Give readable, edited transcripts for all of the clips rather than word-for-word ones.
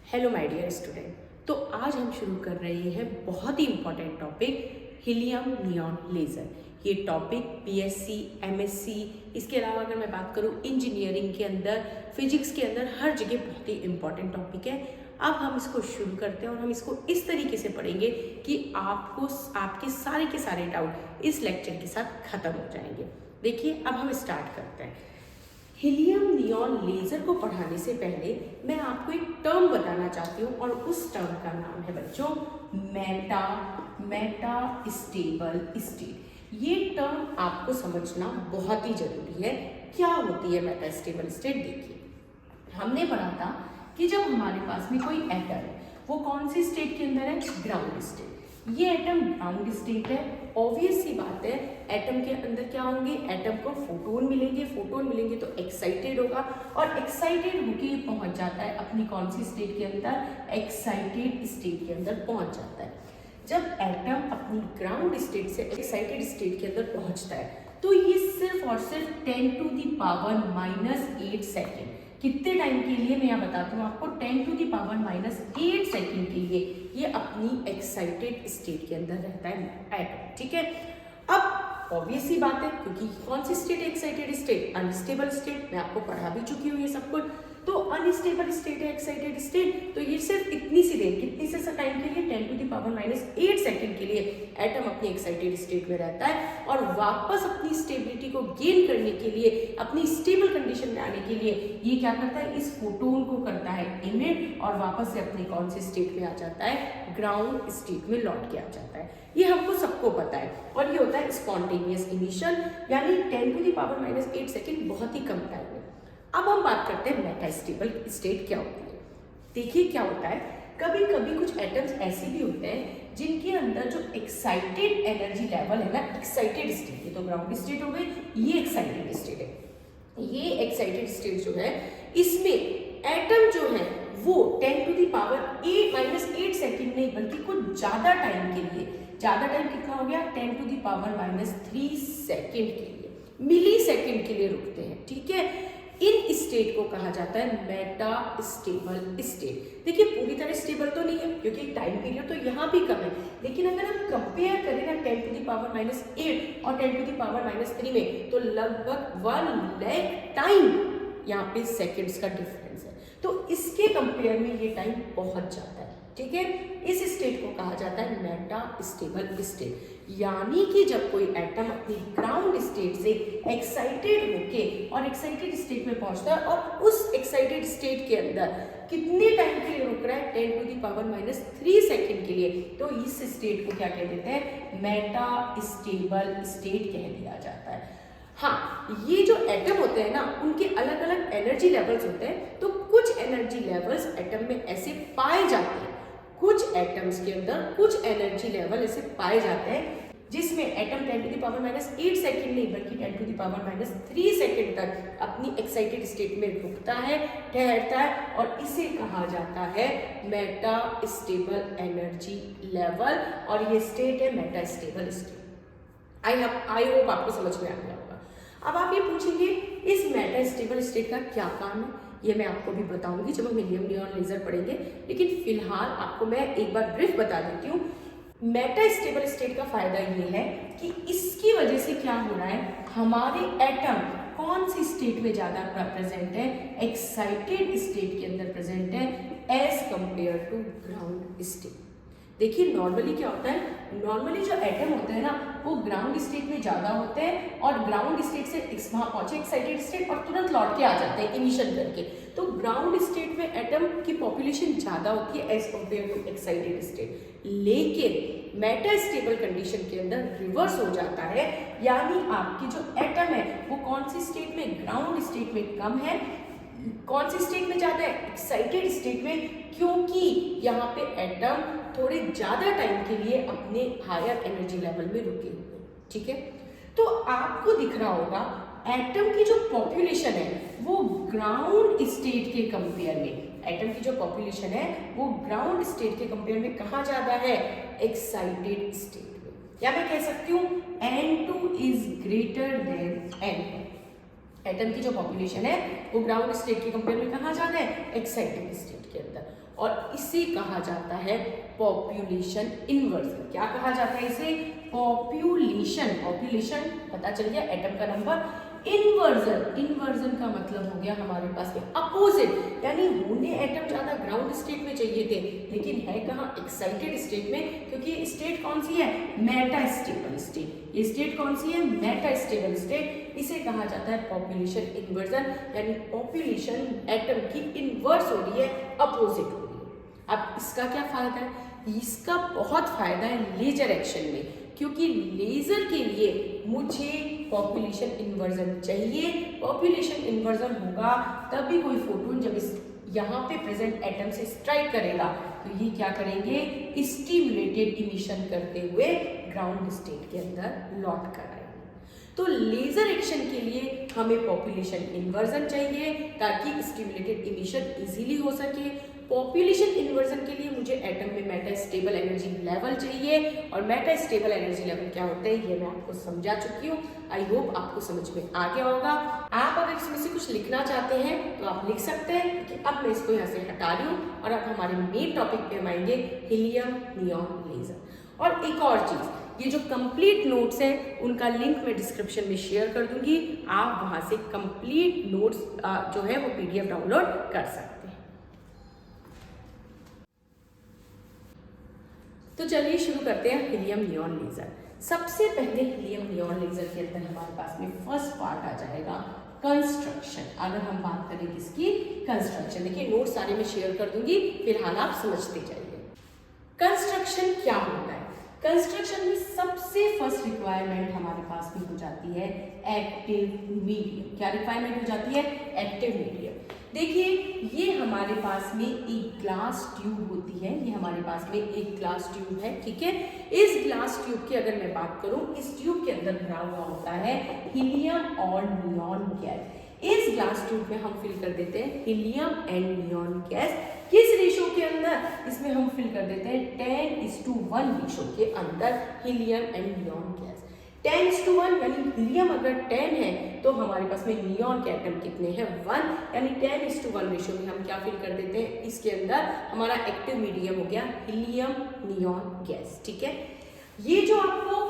Hello my dear student. तो आज हम शुरू कर रहे हैं बहुत ही important topic helium neon laser. ये टॉपिक पीएससी, एमएससी, इसके अलावा अगर मैं बात करूँ इंजीनियरिंग के अंदर, फिजिक्स के अंदर, हर जगह बहुत ही इम्पॉर्टेंट टॉपिक है। अब हम इसको शुरू करते हैं और हम इसको इस तरीके से पढ़ेंगे कि आपको आपके सारे के सारे डाउट इस लेक्चर के साथ ख़त्म हो जाएंगे। देखिए अब हम स्टार्ट करते हैं। हीलियम नियॉन लेज़र को पढ़ाने से पहले मैं आपको एक टर्म बताना चाहती हूँ और उस टर्म का नाम है बच्चों मेटा स्टेबल स्टेट। ये टर्म आपको समझना बहुत ही जरूरी है। क्या होती है मेटा स्टेबल स्टेट? देखिए हमने पढ़ा था कि जब हमारे पास में कोई एटम है वो कौन सी स्टेट के अंदर है? Ground state. ये एटम ग्राउंड स्टेट है। ऑब्वियस सी बात है, एटम के अंदर क्या होंगे? एटम को फोटोन मिलेंगे। फोटोन मिलेंगे तो एक्साइटेड होगा और एक्साइटेड होके पहुंच जाता है अपनी कौन सी स्टेट के अंदर? एक्साइटेड स्टेट के अंदर पहुंच जाता है। जब एटम अपनी ग्राउंड स्टेट से एक्साइटेड स्टेट के अंदर पहुंचता है तो ये सिर्फ और सिर्फ 10⁻⁻8 सेकेंड, कितने टाइम के लिए मैं यहाँ बताती हूँ आपको, 10⁻⁸ सेकेंड के लिए ये अपनी एक्साइटेड स्टेट के अंदर रहता है एटम। ठीक है, अब ऑब्वियस सी बात है क्योंकि कौन सी state? Excited state, unstable state. मैं आपको पढ़ा भी चुकी हूँ ये सब कुछ। तो अनस्टेबल स्टेट है एक्साइटेड स्टेट, तो ये सिर्फ इतनी सी देर, कितनी से टाइम के लिए? 10⁻⁸ सेकेंड के लिए एटम अपनी एक्साइटेड स्टेट में रहता है और वापस अपनी स्टेबिलिटी को गेन करने के लिए, अपनी स्टेबल कंडीशन में आने के लिए ये क्या करता है? इस फोटोन को करता है इमिट और वापस से अपनी कौन सी स्टेट में आ जाता है? ग्राउंड स्टेट में लौट के आ जाता है। ये हमको सबको पता है और ये होता है स्पॉन्टेनियस इमिशन, यानी 10⁻⁸ सेकेंड, बहुत ही कम टाइम में। अब हम बात करते हैं मेटा स्टेबल स्टेट क्या होती है। देखिए क्या होता है, कभी कभी कुछ एटम्स ऐसे भी होते हैं जिनके अंदर जो एक्साइटेड एनर्जी लेवल है ना, एक्साइटेड स्टेट, ये तो ग्राउंड स्टेट हो गई, ये एक्साइटेड स्टेट है। ये एक्साइटेड स्टेट जो है इसमें एटम जो है वो 10⁻⁸ सेकेंड नहीं बल्कि कुछ ज्यादा टाइम के लिए, ज्यादा टाइम कितना हो गया? 10⁻⁻3 सेकेंड के लिए, मिली सेकेंड के लिए रुकते हैं। ठीक है, इन स्टेट को कहा जाता है मेटा स्टेबल स्टेट। देखिए पूरी तरह स्टेबल तो नहीं है क्योंकि टाइम पीरियड तो यहाँ भी कम है, लेकिन अगर हम कंपेयर करें ना 10⁻⁻8 और 10⁻⁻3 में तो लगभग 1 लाख टाइम यहाँ पे सेकेंड्स का डिफरेंस है। तो इसके कंपेयर में ये टाइम बहुत ज्यादा है। ठीक है, इस स्टेट को कहा जाता है मेटा स्टेबल स्टेट। यानी कि जब कोई एटम अपनी ग्राउंड स्टेट से एक्साइटेड होके और एक्साइटेड स्टेट में पहुंचता है और उस एक्साइटेड स्टेट के अंदर कितने टाइम के लिए रुक रहा है? 10⁻⁻3 सेकेंड के लिए, तो इस स्टेट को क्या कह देते हैं? मेटा स्टेबल स्टेट कह दिया जाता है। हाँ, ये जो एटम होते हैं ना उनके अलग अलग एनर्जी लेवल्स होते हैं। तो कुछ एनर्जी लेवल्स एटम में ऐसे पाए जाते हैं, कुछ एटम्स के अंदर कुछ एनर्जी लेवल ऐसे पाए जाते हैं जिसमें एटम 10⁻⁸ सेकेंड नहीं बल्कि 10⁻⁻3 सेकेंड तक अपनी एक्साइटेड स्टेट में रुकता है, ठहरता है और इसे कहा जाता है मेटा स्टेबल एनर्जी लेवल और ये स्टेट है Meta stable state. I hope आपको समझ में आ गया होगा। अब आप ये पूछेंगे इस मेटा स्टेबल स्टेट का क्या काम है? ये मैं आपको भी बताऊंगी जब हम हीलियम नियॉन लेजर पढ़ेंगे, लेकिन फिलहाल आपको मैं एक बार ब्रीफ बता देती हूँ। मेटा स्टेबल स्टेट का फायदा ये है कि इसकी वजह से क्या हो रहा है, हमारे एटम कौन सी स्टेट में ज्यादा प्रेजेंट है? एक्साइटेड स्टेट के अंदर प्रेजेंट है as compared to ground state. देखिए नॉर्मली क्या होता है, नॉर्मली जो एटम होते हैं ना वो ग्राउंड स्टेट में ज्यादा होते हैं और ग्राउंड स्टेट से वहां पहुंचे एक्साइटेड स्टेट और तुरंत लौट के आ जाते हैं इमिशन करके। तो ग्राउंड स्टेट में एटम की पॉपुलेशन ज्यादा होती है as compared to excited state, लेकिन मेटा स्टेबल कंडीशन के अंदर रिवर्स हो जाता है। यानी आपकी जो एटम है वो कौन सी स्टेट में? ग्राउंड स्टेट में कम है। कौन सी स्टेट में ज्यादा है? एक्साइटेड स्टेट में, क्योंकि यहाँ पे एटम थोड़े ज्यादा टाइम के लिए अपने हायर एनर्जी लेवल में रुके हुए। ठीक है, तो आपको दिख रहा होगा एटम की जो पॉपुलेशन है वो ग्राउंड स्टेट के कंपेयर में, एटम की जो पॉपुलेशन है वो ग्राउंड स्टेट के कंपेयर में कहाँ ज्यादा है? एक्साइटेड स्टेट में। या मैं कह सकती हूँ N2 is greater than N1। Atom की जो पॉपुलेशन है वो ग्राउंड स्टेट के कंपेयर में कहाँ जाता है, एक्साइटेड स्टेट के अंदर, और इसे कहा जाता है पॉपुलेशन इन्वर्जन। क्या कहा जाता है इसे, पॉपुलेशन, पॉपुलेशन पता चल गया एटम का नंबर, इन्वर्जन, इन्वर्जन का मतलब हो गया हमारे पास में अपोजिट, यानी होने एटम ज्यादा ग्राउंड स्टेट में चाहिए थे लेकिन है कहाँ, एक्साइटेड स्टेट में, क्योंकि स्टेट कौन सी है, मेटास्टेबल स्टेट। ये स्टेट कौन सी है, मेटास्टेबल स्टेट। इसे कहा जाता है पॉपुलेशन इन्वर्जन, यानी पॉपुलेशन एटम की इन्वर्स हो रही है, अपोजिट हो रही है। अब इसका क्या फायदा है, इसका बहुत फायदा है लेजर एक्शन में, क्योंकि लेजर के लिए मुझे पॉपुलेशन इन्वर्जन चाहिए। पॉपुलेशन इन्वर्जन होगा तभी कोई फोटोन जब इस यहाँ पे प्रेजेंट एटम से स्ट्राइक करेगा तो ये क्या करेंगे, स्टिमुलेटेड इमिशन करते हुए ग्राउंड स्टेट के अंदर लौट कर आएंगे। तो लेजर एक्शन के लिए हमें पॉपुलेशन इन्वर्जन चाहिए ताकि स्टिमुलेटेड इमिशन इजीली हो सके। पॉपुलेशन इन्वर्जन के लिए मुझे एटम में मेटास्टेबल एनर्जी लेवल चाहिए, और मेटास्टेबल एनर्जी लेवल क्या होता है ये मैं आपको समझा चुकी हूँ। आई होप आपको समझ में आ गया होगा। आप अगर इसमें से कुछ लिखना चाहते हैं तो आप लिख सकते हैं, कि अब मैं इसको यहाँ से हटा रही हूँ और अब हमारे मेन टॉपिक पे हम आएंगे, हीलियम नियॉन लेजर। और एक और चीज, ये जो कंप्लीट नोट्स हैं उनका लिंक मैं डिस्क्रिप्शन में शेयर कर दूंगी, आप वहां से कंप्लीट नोट्स जो है वो PDF डाउनलोड कर सकते हैं। तो चलिए शुरू करते हैं हीलियम नियॉन लेजर। सबसे पहले हीलियम नियॉन लेजर के अंदर हमारे पास में फर्स्ट पार्ट आ जाएगा कंस्ट्रक्शन। अगर हम बात करें किसकी, कंस्ट्रक्शन, देखिए नोट सारे मैं शेयर कर दूंगी, फिलहाल आप समझते जाइए। कंस्ट्रक्शन क्या होता है, कंस्ट्रक्शन में सबसे फर्स्ट रिक्वायरमेंट हमारे पास में हो जाती है एक्टिव मीडियम। क्या रिक्वायरमेंट हो जाती है, एक्टिव मीडियम। देखिए ये हमारे पास में एक ग्लास ट्यूब होती है, ये हमारे पास में एक ग्लास ट्यूब है, ठीक है। इस ग्लास ट्यूब की अगर मैं बात करूं, इस ट्यूब के अंदर भरा हुआ होता है हीलियम और नियॉन गैस। इस ग्लास ट्यूब में हम फिल कर देते हैं हीलियम एंड नियॉन गैस। किस रेशो के अंदर, इसमें हम फिल कर देते हैं 10:1 रेशो के अंदर हीलियम एंड नियॉन गैस। 10:1 यानी हीलियम अगर 10 है तो हमारे पास में नियॉन के एटम कितने हैं, 1, यानी 10:1 रेशो में हम क्या फिल कर देते हैं, इसके अंदर हमारा एक्टिव मीडियम हो गया हीलियम नियॉन गैस, ठीक है। ये जो आपको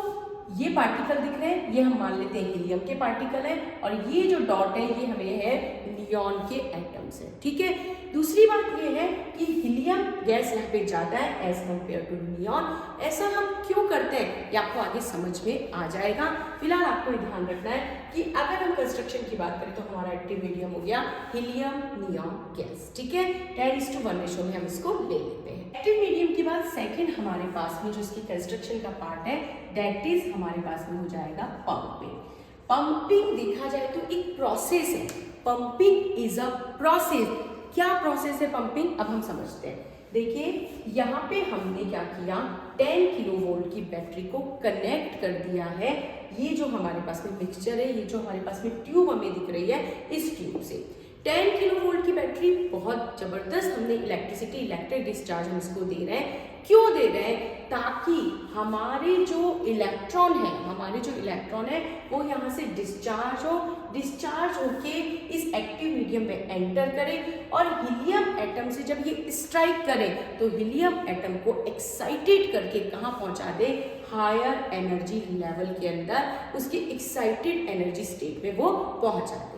ये पार्टिकल दिख रहे हैं ये हम मान लेते हैं हीलियम के पार्टिकल हैं, और ये जो डॉट है ये हमें है नियॉन के एटम्स है, ठीक है। दूसरी बात ये है कि हीलियम गैस यहाँ पे ज्यादा है एज कंपेयर टू नियॉन। ऐसा हम क्यों करते हैं ये आपको आगे समझ में आ जाएगा। फिलहाल आपको ध्यान रखना है कि अगर हम कंस्ट्रक्शन की बात करें तो हमारा एक्टिव मीडियम हो गया हीलियम नियॉन गैस, ठीक है। 10:1 रेशो में हम इसको ले लेते हैं। एक्टिव मीडियम के बाद सेकेंड हमारे पास में जो इसकी कंस्ट्रक्शन का पार्ट है दैट इज हमारे पास में हो जाएगा पंपिंग। पंपिंग देखा जाए तो एक प्रोसेस है, पंपिंग इज अ प्रोसेस। क्या प्रोसेस है पंपिंग, अब हम समझते हैं। देखिए यहाँ पे हमने क्या किया, 10 किलोवोल्ट की बैटरी को कनेक्ट कर दिया है। ये जो हमारे पास में मिक्सचर है, ये जो हमारे पास में ट्यूब हमें दिख रही है, इस ट्यूब से 10 किलोवोल्ट की बैटरी, बहुत जबरदस्त हमने इलेक्ट्रिसिटी, इलेक्ट्रिक डिस्चार्ज हम इसको दे रहे हैं। क्यों दे रहे हैं, ताकि हमारे जो इलेक्ट्रॉन है वो यहाँ से डिस्चार्ज होके इस एक्टिव मीडियम में एंटर करे, और हीलियम एटम से जब ये स्ट्राइक करे तो हीलियम एटम को एक्साइटेड करके कहाँ पहुंचा दे, हायर एनर्जी लेवल के अंदर, उसके एक्साइटेड एनर्जी स्टेट में वो पहुंचा दे,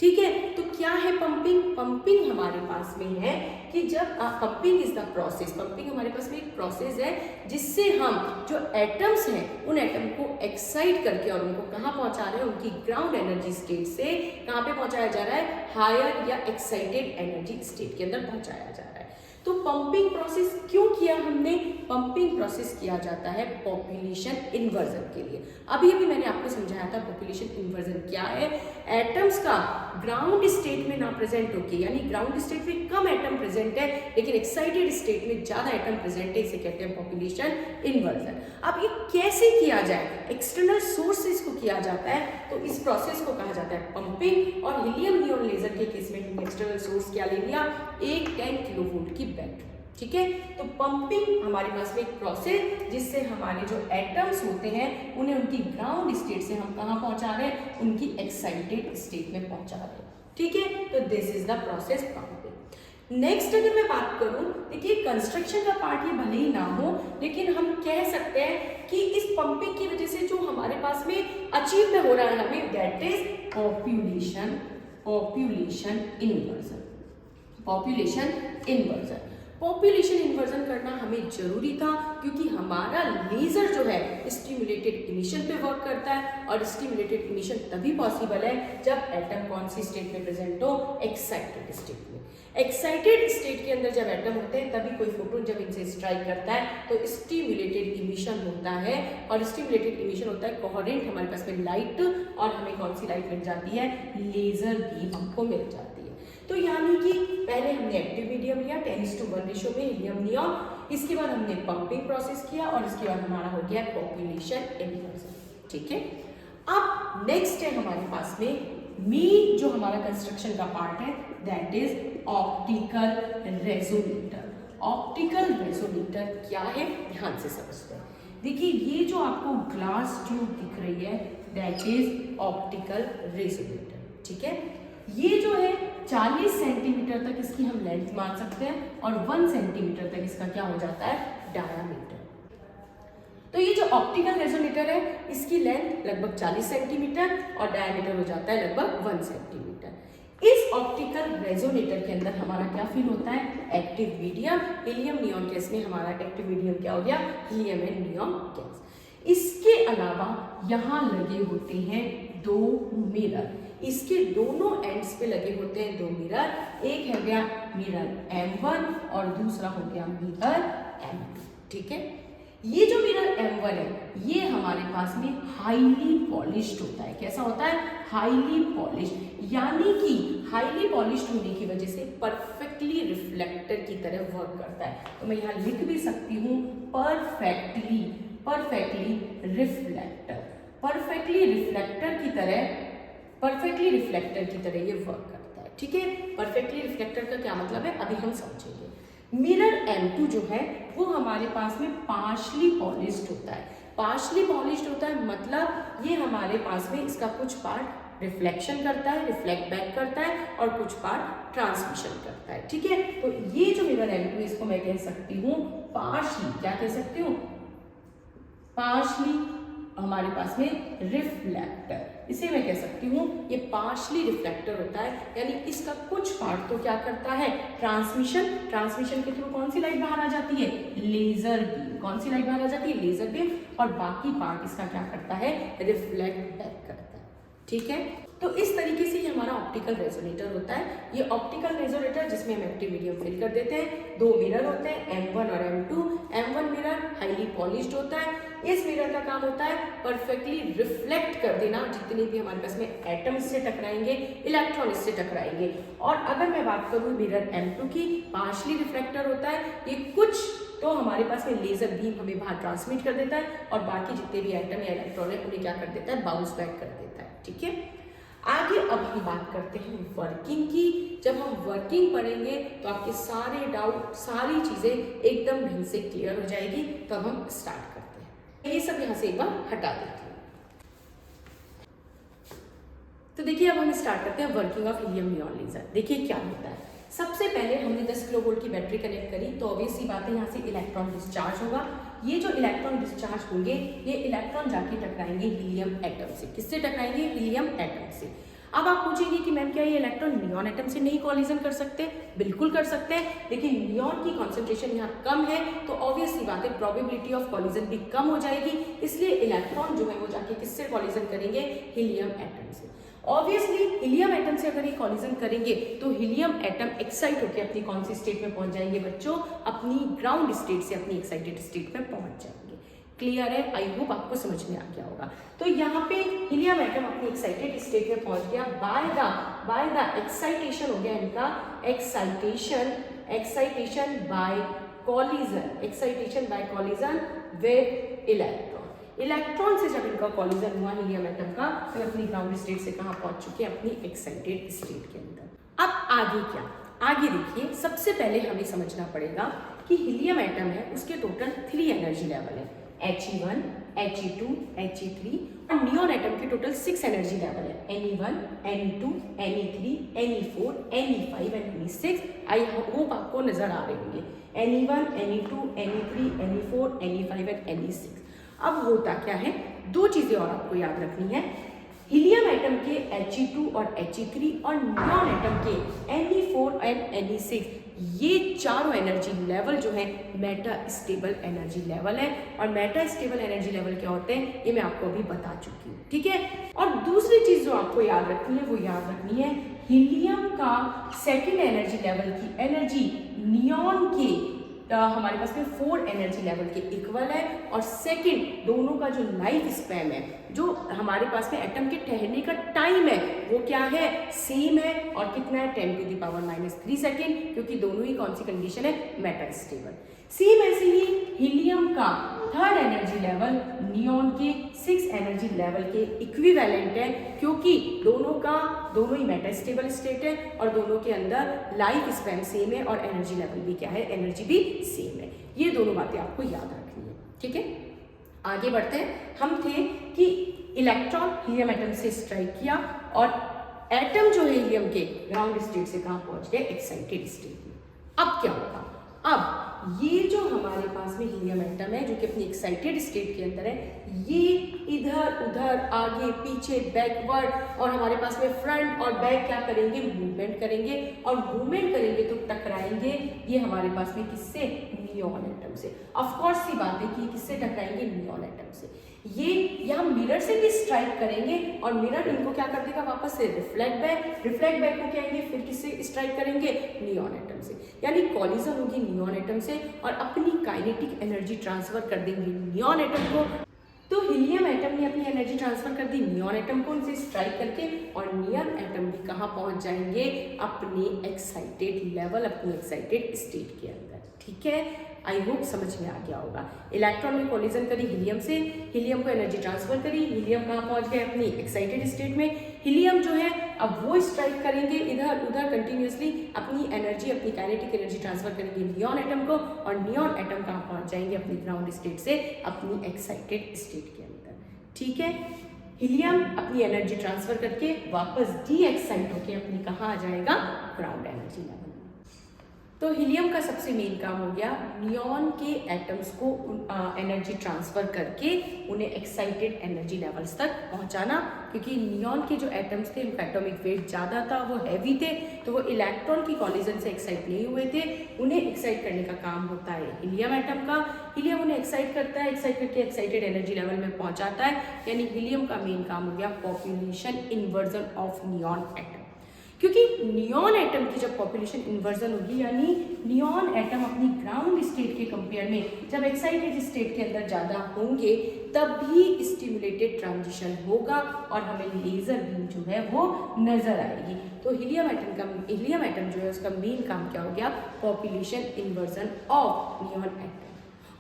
ठीक है। तो क्या है पंपिंग, पंपिंग हमारे पास में है कि जब pumping is the process, pumping हमारे पास में एक प्रोसेस है जिससे हम जो एटम्स हैं उन एटम को एक्साइट करके और उनको कहाँ पहुंचा रहे हैं, उनकी ग्राउंड एनर्जी स्टेट से कहाँ पे पहुंचाया जा रहा है, हायर या एक्साइटेड एनर्जी स्टेट के अंदर पहुंचाया जा रहा है। तो पंपिंग प्रोसेस क्यों किया हमने, पंपिंग प्रोसेस किया जाता है पॉपुलेशन इन्वर्जन के लिए। अभी मैंने आपको समझाया था पॉपुलेशन इन्वर्जन क्या है, एटम्स का ग्राउंड स्टेट में ना प्रेजेंट होके, यानी ग्राउंड स्टेट में कम एटम प्रेजेंट है लेकिन एक्साइटेड स्टेट में ज्यादा एटम प्रेजेंट है, इसे कहते हैं पॉपुलेशन इन्वर्जन। अब ये कैसे किया जाए, एक्सटर्नल सोर्स से इसको किया जाता है, तो इस प्रोसेस को कहा जाता है पंपिंग। और हीलियम नियॉन लेजर के केस में हमने एक्सटर्नल सोर्स क्या ले लिया, एक 10 किलोवोल्ट की बैटरी, ठीक है। तो पंपिंग हमारे पास में एक प्रोसेस जिससे हमारे जो एटम्स होते हैं उन्हें उनकी ग्राउंड स्टेट से हम कहाँ पहुंचा रहे हैं, उनकी एक्साइटेड स्टेट में पहुंचा रहे हैं, ठीक है। तो this is the process pumping. Next अगर मैं बात करूं, देखिए कंस्ट्रक्शन का पार्ट ये भले ही ना हो, लेकिन हम कह सकते हैं कि इस पंपिंग की वजह से जो हमारे पास में अचीव हो रहा है हमें, that is population inversion. Population inversion करना हमें जरूरी था क्योंकि हमारा लेजर जो है स्टिमुलेटेड इमिशन पे वर्क करता है, और स्टिमुलेटेड इमिशन तभी पॉसिबल है जब एटम कौन सी स्टेट में प्रेजेंट हो, एक्साइटेड स्टेट में। एक्साइटेड स्टेट के अंदर जब एटम होते हैं तभी कोई फोटोन जब इनसे स्ट्राइक करता है तो स्टिमुलेटेड इमिशन होता है, और स्टिमुलेटेड इमिशन होता है कोहेरेंट हमारे पास में लाइट, और हमें कौन सी लाइट मिल जाती है, लेजर बीम हमको मिल जाती है। तो यानी कि पहले हमने एक्टिव मीडियम लिया 10:1 रेशो में हीलियम नियॉन, इसके बाद हमने पंपिंग प्रोसेस किया, और इसके बाद हमारा हो गया पॉपुलेशन इन्वर्जन, ठीक है। अब नेक्स्ट है हमारे पास में मेन जो हमारा कंस्ट्रक्शन का पार्ट है, that is optical resonator. Optical resonator क्या है, ध्यान से समझते हैं। देखिए ये जो आपको ग्लास ट्यूब दिख रही है, दैट इज ऑप्टिकल रेजोनेटर, ठीक है। ये जो है 40 सेंटीमीटर तक इसकी हम लेंथ मान सकते हैं, और 1 सेंटीमीटर तक इसका क्या हो जाता है, डायामीटर। तो ये जो ऑप्टिकल रेजोनेटर है इसकी लेंथ लगभग 40 सेंटीमीटर और डायमीटर हो जाता है लगभग 1 सेंटीमीटर। इस ऑप्टिकल रेजोनेटर के अंदर हमारा क्या फील होता है, active medium, helium neon gas में हमारा एक्टिव मीडियम क्या हो गया, हीलियम एंड नियॉन गैस। इसके अलावा यहाँ लगे होते हैं 2 मिरर, इसके दोनों एंड्स पे लगे होते हैं 2 मिरर, एक है गया मिरर M1 और दूसरा हो गया मिरर M2, ठीक है। ये जो मिरर M1 है ये हमारे पास में हाईली पॉलिश्ड होता है। कैसा होता है, हाईली पॉलिश्ड, यानी कि हाईली पॉलिश्ड होने की वजह से परफेक्टली रिफ्लेक्टर की तरह वर्क करता है। तो मैं यहाँ लिख भी सकती हूँ परफेक्टली रिफ्लेक्टर, परफेक्टली रिफ्लेक्टर की तरह ये वर्क करता है, ठीक है। परफेक्टली रिफ्लेक्टर का क्या मतलब है अभी हम समझेंगे। मिरर M2 जो है वो हमारे पास में पार्शली पॉलिश्ड होता है। पार्शली पॉलिश्ड होता है मतलब ये हमारे पास में इसका कुछ पार्ट रिफ्लेक्शन करता है, रिफ्लेक्ट बैक करता है, और कुछ पार्ट ट्रांसमिशन करता है, ठीक है। तो ये जो मिरर M2 इसको मैं कह सकती हूँ पार्शली, क्या कह सकती हूँ, पार्शली हमारे पास में रिफ्लेक्टर, इसे मैं कह सकती हूँ ये पार्शली रिफ्लेक्टर होता है, यानी इसका कुछ पार्ट तो क्या करता है, ट्रांसमिशन के थ्रू कौन सी लाइट बाहर आ जाती है, लेजर बीम। कौन सी लाइट बाहर आ जाती है, लेजर बीम, और बाकी पार्ट इसका क्या करता है, रिफ्लेक्ट बैक करता है, ठीक है। तो इस तरीके से ये हमारा ऑप्टिकल रेजोनेटर होता है। ये ऑप्टिकल रेजोनेटर जिसमें हम एक्टिव मीडियम फिल कर देते हैं, 2 मिरर होते हैं M1 और M2। M1 mirror highly polished होता है, इस मिरर का काम होता है परफेक्टली रिफ्लेक्ट कर देना, जितने भी हमारे पास में एटम से टकराएंगे, इलेक्ट्रॉन इससे टकराएंगे। और अगर मैं बात करूँ मिरर M2 की, पार्शली रिफ्लेक्टर होता है, ये कुछ तो हमारे पास में लेजर बीम हमें बाहर ट्रांसमिट कर देता है, और बाकी जितने भी एटम या इलेक्ट्रॉन है उन्हें क्या कर देता है, बाउंस बैक कर देता है, ठीक है। आगे अब हम बात करते हैं वर्किंग की। जब हम वर्किंग पढ़ेंगे तो आपके सारे डाउट, सारी चीजें एकदम ढंग से क्लियर हो जाएगी। तो अब हम स्टार्ट करते हैं, ये सब यहाँ से एक बार हटा देते हैं। तो देखिए अब हम स्टार्ट करते हैं working of helium neon laser. देखिए क्या होता है, सबसे पहले हमने 10 किलो वोल्ट की बैटरी कनेक्ट करी, तो ऑब्वियस सी बात है यहाँ से इलेक्ट्रॉन डिस्चार्ज होगा। ये जो इलेक्ट्रॉन डिस्चार्ज होंगे ये इलेक्ट्रॉन जाके टकराएंगे हीलियम एटम से। किससे टकराएंगे, हीलियम एटम से। अब आप पूछेंगे कि मैम क्या ये इलेक्ट्रॉन नियॉन एटम से नहीं कॉलिजन कर सकते, बिल्कुल कर सकते हैं, लेकिन नियॉन की कॉन्सेंट्रेशन यहाँ कम है, तो ऑब्वियस सी बात है प्रोबेबिलिटी ऑफ कॉलिजन भी कम हो जाएगी। इसलिए इलेक्ट्रॉन जो है वो जाके किससे कॉलिजन करेंगे, हीलियम एटम से। ऑब्वियसली हीलियम एटम से अगर ये कॉलिजन करेंगे तो हीलियम एटम एक्साइट होकर अपनी कौन सी स्टेट में पहुंच जाएंगे बच्चों, अपनी ग्राउंड स्टेट से अपनी एक्साइटेड स्टेट में पहुंच जाएंगे। क्लियर है, आई होप आपको समझ में आ गया होगा। तो यहाँ पे हीलियम एटम अपनी एक्साइटेड स्टेट में पहुंच गया बाय द एक्साइटेशन, हो गया इनका excitation by collision with electron से जब इनका कॉलिजन हुआ हीलियम एटम का, तो अपनी ग्राउंड स्टेट से कहाँ पहुंच चुके हैं, अपनी एक्साइटेड स्टेट के अंदर। अब आगे क्या, आगे देखिए, सबसे पहले हमें समझना पड़ेगा कि हीलियम एटम है उसके टोटल 3 एनर्जी लेवल है, He1, He2, He3, और नियॉन एटम के टोटल 6 एनर्जी लेवल है, Ne1, Ne2, Ne3, Ne4, Ne5 and Ne6। I hope आपको नजर आ रहे होंगे, Ne1, Ne2, Ne3, Ne4, Ne5 and Ne6। अब होता क्या है, दो चीजें और आपको याद रखनी है, हीलियम एटम के He2 और He3 और नियॉन एटम के Ne4 एंड Ne6, ये चारों एनर्जी लेवल जो है मेटा स्टेबल एनर्जी लेवल है। और मेटा स्टेबल एनर्जी लेवल क्या होते हैं ये मैं आपको अभी बता चुकी हूँ, ठीक है। और दूसरी चीज जो आपको याद रखनी है वो याद रखनी है, हीलियम का सेकेंड एनर्जी लेवल की एनर्जी नियॉन के हमारे पास में 4 एनर्जी लेवल के इक्वल है। और सेकंड, दोनों का जो लाइफ स्पैन है, जो हमारे पास में एटम के ठहरने का टाइम है, वो क्या है, सेम है। और कितना है, 10⁻³ सेकेंड, क्योंकि दोनों ही कौन सी कंडीशन है, मेटा स्टेबल। सेम ऐसे ही हीलियम का थर्ड एनर्जी लेवल नियॉन के 6 एनर्जी लेवल के इक्विवेलेंट है, क्योंकि दोनों ही मेटा स्टेबल स्टेट है और दोनों के अंदर लाइफ स्पैन सेम है और एनर्जी लेवल भी क्या है, एनर्जी भी सेम है। ये दोनों बातें आपको याद रखनी है, ठीक है। आगे बढ़ते हैं, हम थे कि इलेक्ट्रॉन हीलियम एटम से स्ट्राइक किया और एटम जो है हीलियम के ग्राउंड स्टेट से कहाँ पहुंच गए, एक्साइटेड स्टेट में। अब क्या होगा, अब ये जो हमारे पास में हीलियम एटम है जो कि अपनी एक्साइटेड स्टेट के अंदर है, ये इधर उधर आगे पीछे बैकवर्ड और हमारे पास में फ्रंट और बैक क्या करेंगे, मूवमेंट करेंगे। और मूवमेंट करेंगे तो टकराएंगे ये हमारे पास में किससे, नियॉन एटम से। ऑफ कोर्स सी बात है कि किससे टकराएंगे, नियॉन एटम से। ये यहाँ मिरर से भी स्ट्राइक करेंगे और मिरर इनको क्या कर देगा, वापस से रिफ्लेक्ट बैक को क्या आएंगे, फिर किससे स्ट्राइक करेंगे, नियॉन एटम से। यानी कॉलिजन होगी नियॉन एटम से और अपनी काइनेटिक एनर्जी ट्रांसफर कर देंगे नियॉन एटम को। तो हीलियम एटम ने अपनी एनर्जी ट्रांसफर कर दी नियॉन एटम को, उनसे स्ट्राइक करके, और नियॉन एटम भी कहाँ पहुंच जाएंगे, अपने एक्साइटेड लेवल, अपनी एक्साइटेड स्टेट के अंदर, ठीक है। आई होप समझ में आ गया होगा। इलेक्ट्रॉन ने कोलिजन करी हीलियम से, हीलियम को एनर्जी ट्रांसफर करी, हीलियम कहाँ पहुंच गए, अपनी एक्साइटेड स्टेट में। हीलियम जो है अब वो स्ट्राइक करेंगे इधर उधर कंटिन्यूसली, अपनी एनर्जी, अपनी काइनेटिक एनर्जी ट्रांसफर करेंगे नियॉन एटम को, और नियॉन एटम कहाँ पहुंच जाएंगे, अपनी ग्राउंड स्टेट से अपनी एक्साइटेड स्टेट के अंदर, ठीक है। हीलियम अपनी एनर्जी ट्रांसफर करके वापस डी एक्साइट होके अपनी कहाँ आ जाएगा, ग्राउंड एनर्जी लेवल। तो हीलियम का सबसे मेन काम हो गया नियॉन के एटम्स को एनर्जी ट्रांसफर करके उन्हें एक्साइटेड एनर्जी लेवल्स तक पहुंचाना, क्योंकि नियॉन के जो एटम्स थे उनका एटॉमिक वेट ज़्यादा था, वो हैवी थे, तो वो इलेक्ट्रॉन की कॉलिजन से एक्साइट नहीं हुए थे। उन्हें एक्साइट करने का काम होता है हीलियम एटम का। हीलियम उन्हें एक्साइट करता है, एक्साइट करके एक्साइटेड एनर्जी लेवल में पहुंचाता है। यानी हीलियम का मेन काम हो गया population inversion of neon atom, क्योंकि नियॉन एटम की जब पॉपुलेशन इन्वर्जन होगी, यानी नियॉन एटम अपनी ग्राउंड स्टेट के कंपेयर में जब एक्साइटेड स्टेट के अंदर ज़्यादा होंगे, तभी स्टिमुलेटेड ट्रांजिशन होगा और हमें लेजर बीम जो है वो नजर आएगी। तो हीलियम एटम जो है उसका मेन काम क्या हो गया, population inversion of neon atom.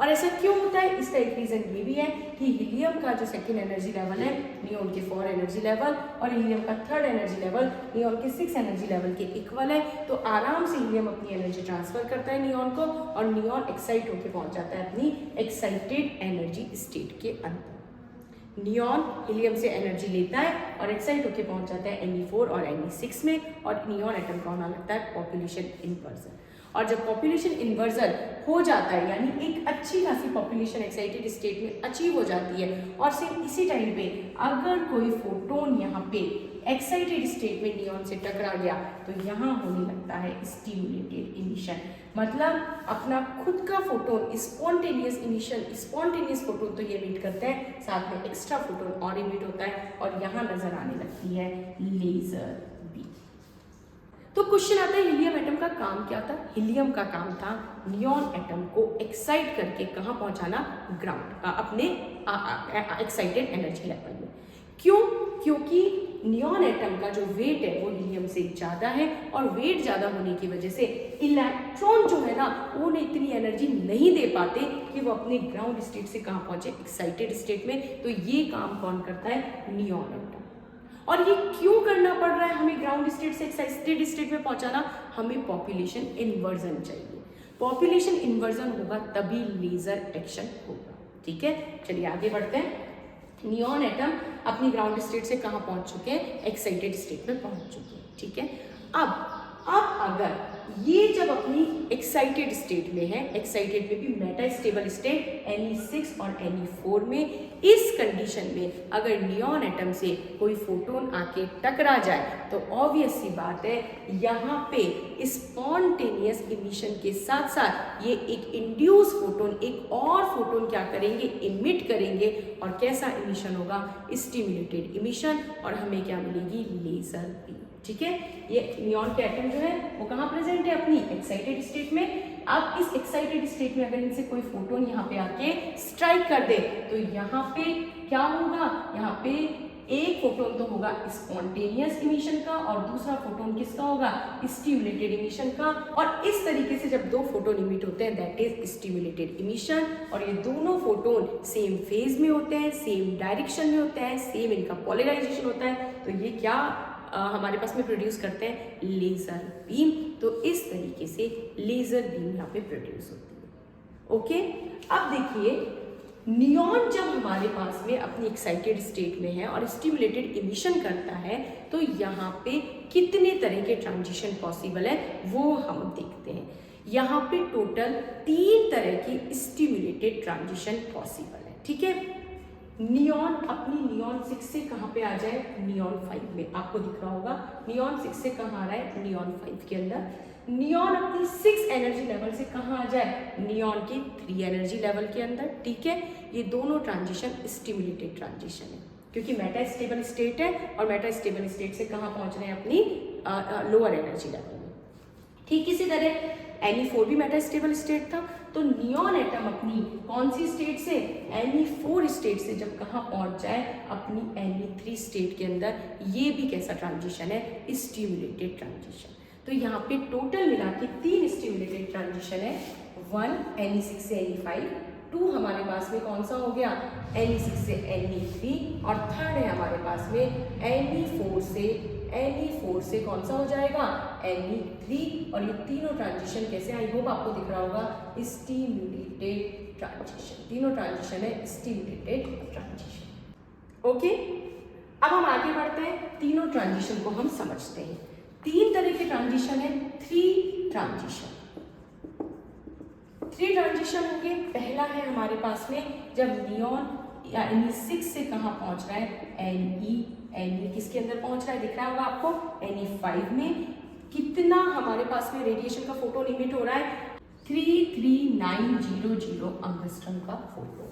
और ऐसा क्यों होता है, इसका एक रीजन ये भी है कि हीलियम का जो सेकेंड एनर्जी लेवल है नियॉन के 4 एनर्जी लेवल और हीलियम का थर्ड एनर्जी लेवल नियॉन के 6 एनर्जी लेवल के इक्वल है। तो आराम से हीलियम अपनी एनर्जी ट्रांसफर करता है नियॉन को, और नियॉन एक्साइट होकर पहुंच जाता है अपनी एक्साइटेड एनर्जी स्टेट के अंदर। नियॉन हीलियम से एनर्जी लेता है और एक्साइट होकर पहुंच जाता है Ne4 और Ne6 में, और नियॉन एटम का होना लगता है पॉपुलेशन इन्वर्जन। और जब पॉपुलेशन इन्वर्जन हो जाता है, यानी एक अच्छी खासी पॉपुलेशन एक्साइटेड स्टेट में अचीव हो जाती है, और सिर्फ इसी टाइम पे अगर कोई फोटोन यहाँ पे एक्साइटेड स्टेट में नियॉन से टकरा गया तो यहाँ होने लगता है स्टिमुलेटेड इमिशन। मतलब अपना खुद का photon spontaneous emission, spontaneous photon तो ये इमिट करते हैं, साथ में एक्स्ट्रा फोटोन और इमिट होता है, और यहाँ नजर आने लगती है लेजर बीम। तो क्वेश्चन आता है हीलियम एटम का काम क्या था। हीलियम का काम था नियॉन एटम को एक्साइट करके कहाँ पहुंचाना, ग्राउंड, अपने एक्साइटेड एनर्जी लेवल में। क्यों, क्योंकि नियॉन एटम का जो वेट है वो हीलियम से ज़्यादा है, और वेट ज़्यादा होने की वजह से इलेक्ट्रॉन जो है ना वो उन्हें इतनी एनर्जी नहीं दे पाते कि वो अपने ग्राउंड स्टेट से कहाँ पहुंचे, एक्साइटेड स्टेट में। तो ये काम कौन करता है, नियॉन एटम। और ये क्यों करना पड़ रहा है हमें ग्राउंड स्टेट से एक्साइटेड स्टेट में पहुंचाना? हमें पॉपुलेशन इन्वर्जन चाहिए। पॉपुलेशन इन्वर्जन होगा तभी लेजर एक्शन होगा। ठीक है, चलिए आगे बढ़ते हैं। नियॉन एटम अपनी ग्राउंड स्टेट से कहाँ पहुंच चुके हैं? एक्साइटेड स्टेट में पहुंच चुके हैं। ठीक है, अब अगर ये जब अपनी एक्साइटेड स्टेट में है, एक्साइटेड में भी मेटा स्टेबल स्टेट Ne6 और Ne4 में, इस कंडीशन में अगर नियॉन एटम से कोई फोटोन आके टकरा जाए तो ऑब्वियस सी बात है यहाँ पे स्पॉन्टेनियस इमिशन के साथ साथ ये एक इंड्यूस फोटोन, एक और फोटोन क्या करेंगे? इमिट करेंगे। और कैसा इमिशन होगा? स्टिमुलेटेड इमिशन, और हमें क्या मिलेगी? Laser beam. ठीक है, ये नियॉन के एटम जो है वो कहाँ प्रेजेंट है? अपनी एक्साइटेड स्टेट में। अब इस एक्साइटेड स्टेट में अगर इनसे कोई फोटोन यहाँ पे आके स्ट्राइक कर दे तो यहाँ पे क्या होगा? यहाँ पे एक फोटोन तो होगा स्पॉन्टेनियस इमिशन का और दूसरा फोटोन किसका होगा? स्टिमुलेटेड इमिशन का। और इस तरीके से जब दो फोटोन इमिट होते हैं दैट इज स्टिमुलेटेड इमिशन, और ये दोनों फोटोन सेम फेज में होते हैं, सेम डायरेक्शन में होते हैं, सेम इनका पोलराइजेशन होता है, तो ये क्या हमारे पास में प्रोड्यूस करते हैं? Laser beam. तो इस तरीके से लेजर बीम यहाँ पे प्रोड्यूस होती है। ओके, अब देखिए नियॉन जब हमारे पास में अपनी एक्साइटेड स्टेट में है और स्टिमुलेटेड इमिशन करता है तो यहाँ पे कितने तरह के ट्रांजिशन पॉसिबल है वो हम देखते हैं। यहाँ पे टोटल 3 तरह की स्टिमुलेटेड ट्रांजिशन पॉसिबल है। ठीक है, नियॉन अपनी नियॉन 6 से कहाँ पे आ जाए? नियॉन 5 में। आपको दिख रहा होगा नियॉन 6 से कहाँ आ रहा है? नियॉन 5 के अंदर। नियॉन अपनी 6 एनर्जी लेवल से कहाँ आ जाए? नियॉन के 3 एनर्जी लेवल के अंदर। ठीक है, ये दोनों ट्रांजिशन स्टिमुलेटेड ट्रांजिशन है क्योंकि मेटा स्टेबल स्टेट है और मेटा स्टेबल स्टेट से कहाँ पहुंच रहे हैं? अपनी लोअर एनर्जी लेवल में। ठीक इसी तरह Ne4 भी मेटा स्टेबल स्टेट था, तो नियॉन एटम अपनी कौन सी स्टेट से? Ne4 स्टेट से जब कहाँ पहुंच जाए? अपनी Ne3 स्टेट के अंदर। ये भी कैसा ट्रांजिशन है? Stimulated transition. तो यहाँ पे टोटल मिला के 3 स्टिमुलेटेड ट्रांजिशन है। 1 Ne6 से Ne5, 2 हमारे पास में कौन सा हो गया? Ne6 से Ne3, और थर्ड है हमारे पास में Ne4 से कौन सा हो जाएगा? Ne3। और ये तीनों ट्रांजिशन कैसे? आई होप आपको दिख रहा होगा, स्टिमुलेटेड ट्रांजिशन। तीनों ट्रांजिशन है स्टिमुलेटेड ट्रांजिशन। ओके, अब हम आगे बढ़ते हैं, तीनों ट्रांजिशन को हम समझते हैं। 3 तरह के ट्रांजिशन है, 3 ट्रांजिशन। 3 ट्रांजिशन होंगे। पहला है हमारे पास में जब नियॉन Ne6 से कहाँ पहुंच रहा है? Ne किसके अंदर पहुंच रहा है? दिख रहा होगा आपको, Ne5 में। कितना हमारे पास में रेडिएशन का फोटोन इमिट हो रहा है? 33900 एंगस्ट्रॉम का फोटोन।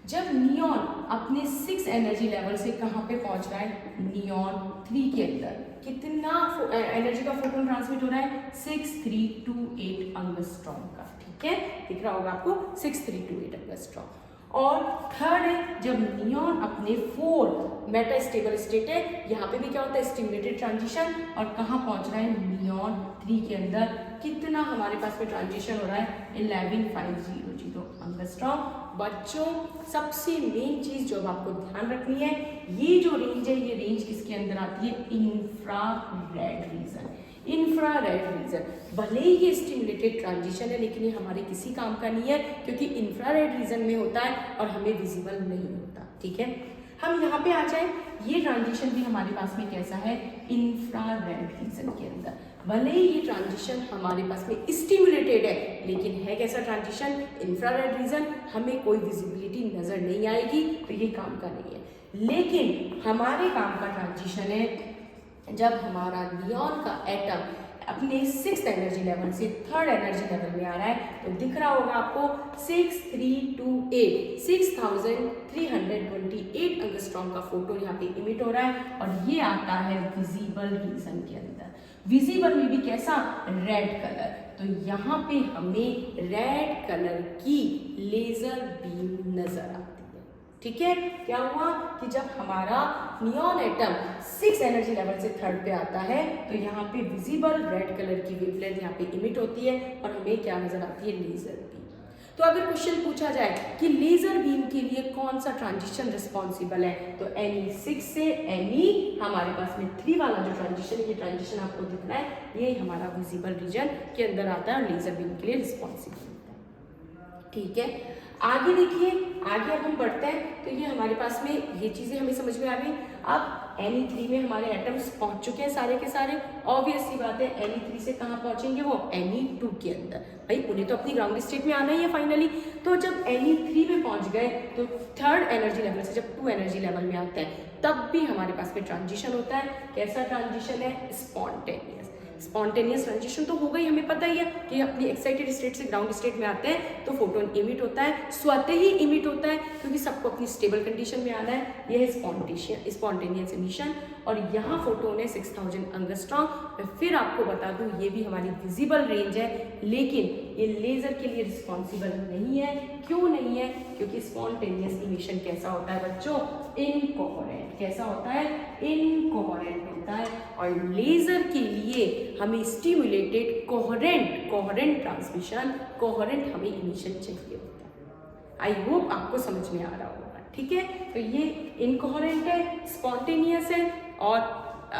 जब नियॉन अपने 6 एनर्जी लेवल से कहाँ पे पहुंच रहा है? नियॉन 3 के अंदर कितना एनर्जी का फोटोन ट्रांसमिट हो रहा है? 6328 एंगस्ट्रॉम का। ठीक है, दिख रहा होगा आपको 6328 एंगस्ट्रॉम। और थर्ड है जब नियॉन अपने 4 मेटा स्टेबल स्टेट है, यहाँ पे भी क्या होता है? Stimulated transition. और कहाँ पहुंच रहा है? नियॉन 3 के अंदर। कितना हमारे पास में ट्रांजिशन हो रहा है? 11500 एंगस्ट्रॉम। बच्चों, सबसे मेन चीज जो आपको ध्यान रखनी है, ये जो रेंज है ये रेंज किसके अंदर आती है? Infrared reason. इंफ्रारेड रीजन भले ही ये स्टिमुलेटेड ट्रांजिशन है लेकिन ये हमारे किसी काम का नहीं है क्योंकि इंफ्रारेड रीजन में होता है और हमें विजिबल नहीं होता। ठीक है, हम यहाँ पे आ जाए, ये ट्रांजिशन भी हमारे पास में कैसा है? इंफ्रारेड रीजन के अंदर। भले ही ये ट्रांजिशन हमारे पास में स्टिमुलेटेड है लेकिन है कैसा ट्रांजिशन? Infrared reason. हमें कोई विजिबिलिटी नजर नहीं आएगी तो ये काम का नहीं है। लेकिन हमारे काम का ट्रांजिशन है जब हमारा नियॉन का एटम अपने 6th एनर्जी लेवल से 3rd एनर्जी लेवल में आ रहा है, तो दिख रहा होगा आपको 6328 एंगस्ट्रॉम का फोटो यहाँ पे इमिट हो रहा है और ये आता है विजिबल रीजन के अंदर। विजिबल में भी कैसा? Red colour. तो यहाँ पे हमें रेड कलर की लेजर बीम नजर आती है। ठीक है, क्या हुआ कि जब हमारा नियॉन एटम 6 एनर्जी लेवल से 3rd पे आता है तो यहाँ पे विजिबल रेड कलर की वेवलेंथ यहाँ पे इमिट होती है और हमें क्या नजर आती है? Laser beam. तो अगर क्वेश्चन पूछा जाए कि लेजर बीम के लिए कौन सा ट्रांजिशन रिस्पॉन्सिबल है, तो Ne6 से Ne हमारे पास में 3 वाला जो ट्रांजिशन है, ये ट्रांजिशन आपको दिख रहा है, ये हमारा विजिबल रीजन के अंदर आता है और लेजर बीम के लिए रिस्पॉन्सिबल होता है। ठीक है, आगे देखिए, आगे अब हम बढ़ते हैं तो ये हमारे पास में ये चीजें हमें समझ में आ गई। अब Ne3 में हमारे एटम्स पहुंच चुके हैं सारे के सारे। ऑब्वियस सी बात है Ne3 से कहाँ पहुंचेंगे वो Ne2 के अंदर। भाई उन्हें तो अपनी ग्राउंड स्टेट में आना ही है फाइनली। तो जब Ne3 में पहुंच गए तो थर्ड एनर्जी लेवल से जब 2 एनर्जी लेवल में आते हैं तब भी हमारे पास में ट्रांजिशन होता है। कैसा ट्रांजिशन है? स्पॉन्टेनियस। स्पॉन्टेनियस ट्रांजिशन तो हो गई, हमें पता ही है कि अपनी एक्साइटेड स्टेट से ग्राउंड स्टेट में आते हैं तो फोटोन इमिट होता है, स्वतः ही इमिट होता है क्योंकि सबको अपनी स्टेबल कंडीशन में आना है। यह है स्पॉन्टेनियस इमिशन और यहाँ फोटोन है 6000 एंगस्ट्रॉम। मैं फिर आपको बता दूं ये भी हमारी विजिबल रेंज है, लेकिन ये लेजर के लिए रिस्पॉन्सिबल नहीं है। क्यों नहीं है? क्योंकि स्पॉन्टेनियस इमिशन कैसा होता है बच्चों? इनकोहेरेंट। कैसा होता है? इनकोहेरेंट होता है। और लेजर के लिए हमें स्टिमुलेटेड कोहेरेंट ट्रांसमिशन, कोहेरेंट हमें इमिशन चाहिए होता है। आई होप आपको समझ में आ रहा होगा। ठीक है, तो ये इनकोहेरेंट है, स्पॉन्टेनियस है और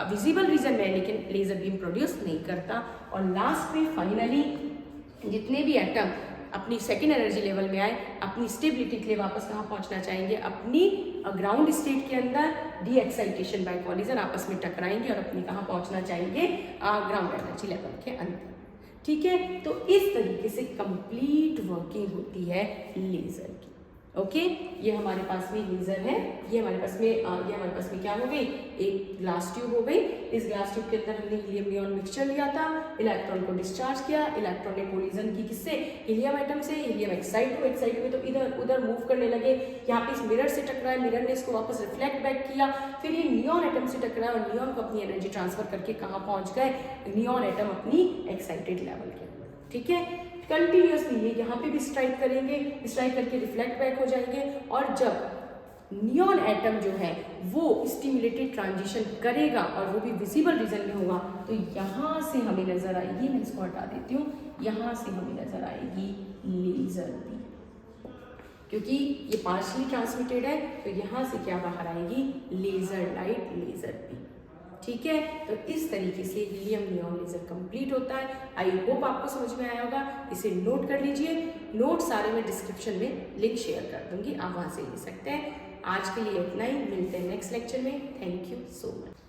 विजिबल रीजन में, लेकिन लेजर बीम प्रोड्यूस नहीं करता। और लास्ट में फाइनली जितने भी एटम अपनी सेकेंड एनर्जी लेवल में आए, अपनी स्टेबिलिटी के लिए वापस कहाँ पहुंचना चाहेंगे? अपनी ग्राउंड स्टेट के अंदर डी एक्साइटेशन बाय कॉलिजन आपस में टकराएंगे और अपनी कहाँ पहुंचना चाहेंगे? ग्राउंड एनर्जी लेवल के अंदर। ठीक है, तो इस तरीके से कंप्लीट वर्किंग होती है लेजर की। ओके, ये हमारे पास में लेजर है, ये हमारे पास में क्या हो गई? एक ग्लास ट्यूब हो गई। इस ग्लास ट्यूब के अंदर हमने हीलियम नियॉन मिक्सचर लिया था, इलेक्ट्रॉन को डिस्चार्ज किया, इलेक्ट्रॉन ने कोलिजन की किससे? हीलियम एटम से। हीलियम एक्साइट हुए तो इधर उधर मूव करने लगे। यहाँ पे इस मिरर से टकराया, मिरर ने इसको वापस रिफ्लेक्ट बैक किया, फिर ये नियॉन एटम से टकराया और नियॉन को अपनी एनर्जी ट्रांसफर करके कहाँ पहुंच गए? नियॉन एटम अपनी एक्साइटेड लेवल के अंदर। ठीक है, कंटिन्यूसली ये यहाँ पे भी स्ट्राइक करेंगे, स्ट्राइक करके रिफ्लेक्ट बैक हो जाएंगे और जब नियॉन एटम जो है वो स्टिमुलेटेड ट्रांजिशन करेगा और वो भी विजिबल रीजन में होगा तो यहाँ से हमें नजर आएगी, मैं इसको हटा देती हूँ, यहाँ से हमें नजर आएगी लेजर बीम, क्योंकि ये पार्शियली ट्रांसमिटेड है तो यहाँ से क्या बाहर आएगी? Laser light, laser beam. ठीक है, तो इस तरीके से हीलियम नियॉन लेजर कंप्लीट होता है। आई होप आपको समझ में आया होगा। इसे नोट कर लीजिए, नोट सारे मैं डिस्क्रिप्शन में लिंक शेयर कर दूंगी, आप वहां से ले सकते हैं। आज के लिए इतना ही, मिलते हैं नेक्स्ट लेक्चर में। Thank you so much.